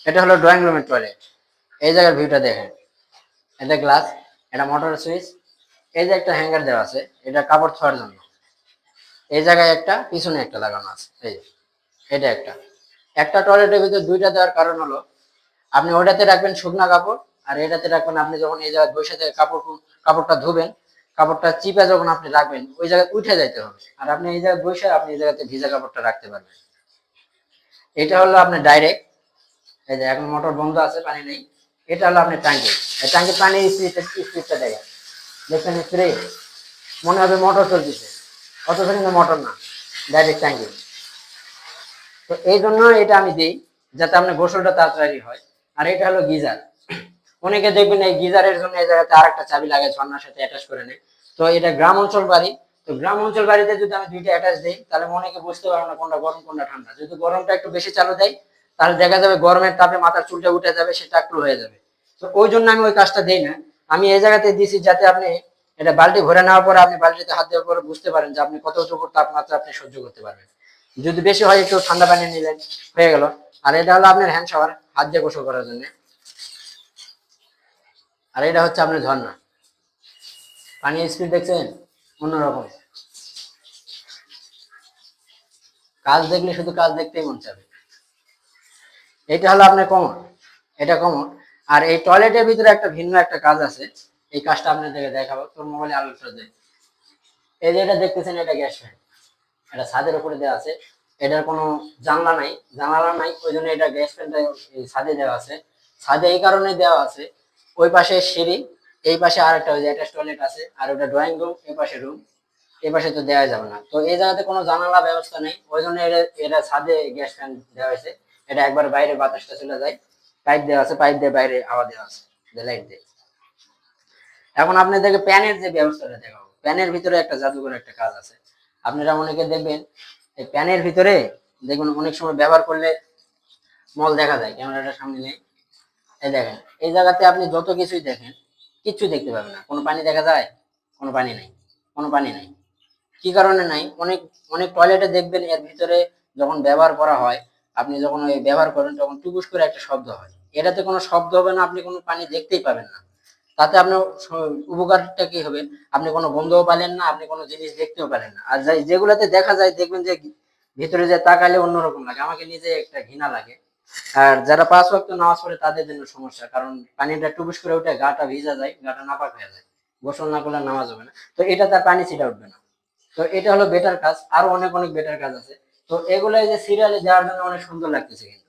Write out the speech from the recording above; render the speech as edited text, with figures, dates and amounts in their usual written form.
এটা হলো ড্রয়িং রুমের টয়লেট। এই জায়গার ভিউটা দেখেন, এটা গ্লাস, এটা মোটর সুইচ, এই যে একটা হ্যাঙ্গার দেওয়া আছে, এটা কাপড় ধোয়ার জন্য। এই জায়গায় একটা, পিছনে একটা লাগানো আছে, এই এটা একটা। একটা টয়লেটের ভিতরে দুইটা দেওয়ার কারণ হলো আপনি ওটাতে রাখবেন শুকনা কাপড়, আর এটাতে রাখবেন আপনি যখন এই জায়গায় বসে থেকে কাপড়টা ধুবেন, কাপড়টা চিপে যখন আপনি রাখবেন ওই জায়গায় উঠে যাইতে হবে, আর আপনি এই জায়গায় বসে আপনি এই জায়গাতে ভিজা কাপড়টা রাখতে পারবেন। এটা হলো আপনার ডাইরেক্ট, এই যে এখন মোটর বন্ধ আছে, পানি নেই। এটা হলো আপনার ট্যাঙ্কি। এই ট্যাঙ্কির পানির স্পিডটা দেখেন, দেখছেন স্প্রে, মনে হবে মোটর চলতেছে, অথচ কিন্তু মোটর না, ডাইরেক্ট ট্যাঙ্কি। তো এই জন্য এটা আমি দিই, যাতে আপনার গোসলটা তাড়াতাড়ি হয়। আর এটা হলো গিজার। অনেকে দেখবেন এই গিজারের জন্য এই জায়গাতে আর একটা চাবি লাগে, ঝর্ণার সাথে অ্যাটাচ করে নেয়। তো এটা গ্রাম অঞ্চল বাড়ি, তো গ্রাম অঞ্চল বাড়িতে যদি আমি দুইটা অ্যাটাচ দিই, তাহলে অনেকে বুঝতে পারবে না কোনটা গরম কোনটা ঠান্ডা। যদি গরমটা একটু বেশি চালু দেয়, তাহলে দেখা যাবে গরমের তাপে মাথার চুলটা উঠে যাবে, সেটা একটু হয়ে যাবে। তো ওই জন্য আমি ওই কাজটা দিই না। আমি এই জায়গাতে দিছি যাতে আপনি এটা বালতি ভরে নেওয়ার পরে আপনি বালতিতে হাত দেওয়ার পরে বুঝতে পারেন যে আপনি কতটুকু তাপমাত্রা আপনি সহ্য করতে পারবেন। যদি বেশি হয় একটু ঠান্ডা পানি নিলেন, হয়ে গেল। আর এটা হলো আপনার হ্যান্ড শাওয়ার, হাত দিয়ে গোসল করার জন্য। আর এটা হচ্ছে আপনার ঝর্ণা, পানির স্পিড দেখছেন অন্যরকম। কাজ দেখলে শুধু কাজ দেখতেই মন চাবে। এটা হলো আপনার কমন, এটা কমন। আর এই টয়লেটের ভিতরে একটা ভিন্ন একটা কাজ আছে, এই কাজটা আপনাদেরকে দেখাবো। তোর মোবাইলে আলোচনা দেয়, এই যে এটা দেখতেছেন, এটা গ্যাস ফ্যান, এটা ছাদের উপরে দেওয়া আছে। এটার কোনো জানালা নাই, ওই জন্য এটা গ্যাস ফ্যানটা এই ছাদে দেওয়া আছে। ছাদে এই কারণে দেওয়া আছে, ওই পাশে সিঁড়ি, এই পাশে আর একটা ওই যে অ্যাটাচ টয়লেট আছে, আর ওটা ড্রয়িং রুম, এই পাশে রুম, এই পাশে তো দেওয়া যাবে না। তো এই জায়গাতে কোনো জানালা ব্যবস্থা নেই, ওই জন্য এটা ছাদে গ্যাস ফ্যান দেওয়া হয়েছে। এটা একবার বাইরে বাতাসটা চলে যায়, পাইপ দেওয়া আছে, পাইপ দিয়ে বাইরে হাওয়া দেওয়া আছে, লাইট দিয়ে। এখন আপনাদেরকে প্যানের যে ব্যবস্থাটা দেখাবো, প্যানের ভিতরে একটা জাদুঘর একটা কাজ আছে। আপনারা অনেকে দেখবেন এই প্যানের ভিতরে, দেখবেন অনেক সময় ব্যবহার করলে মল দেখা যায়, ক্যামেরাটার সামনে নেই। এই দেখেন, এই জায়গাতে আপনি যত কিছুই দেখেন, কিচ্ছু দেখতে পাবেন না। কোনো পানি দেখা যায়? কোনো পানি নাই, কোনো পানি নাই। কি কারণে নাই? অনেক অনেক টয়লেটে দেখবেন এর ভিতরে যখন ব্যবহার করা হয়, আপনি যখন ওই ব্যবহার করেন তখন টুকুস করে একটা শব্দ হয়। এটাতে কোনো শব্দ হবে না, আপনি কোনো পানি দেখতেই পাবেন না। তাতে আপনার উপকারটা কি হবে? আপনি কোনো গন্ধও পালেন না, আপনি কোনো জিনিস দেখতেও পারেন না। আর যেগুলাতে দেখা যায় দেখবেন যে ভিতরে যে তাকালে অন্যরকম লাগে, আমাকে নিজে একটা ঘৃণা লাগে। আর যারা 5 ওয়াক্ত নামাজ পড়ে তাদের জন্য সমস্যা, কারণ পানিটা টুকুস করে উঠে গাটা ভিজা যায়, গাটা নাপাক হয়ে যায়, গোসল না করলে নামাজ হবে না। তো এটা তার পানি ছিটা উঠবে না। তো এটা হলো বেটার কাজ, আরো অনেক অনেক বেটার কাজ আছে। তো এগুলো এই যে সিরিয়ালে দেওয়ার জন্য অনেক সুন্দর লাগতেছে কিন্তু।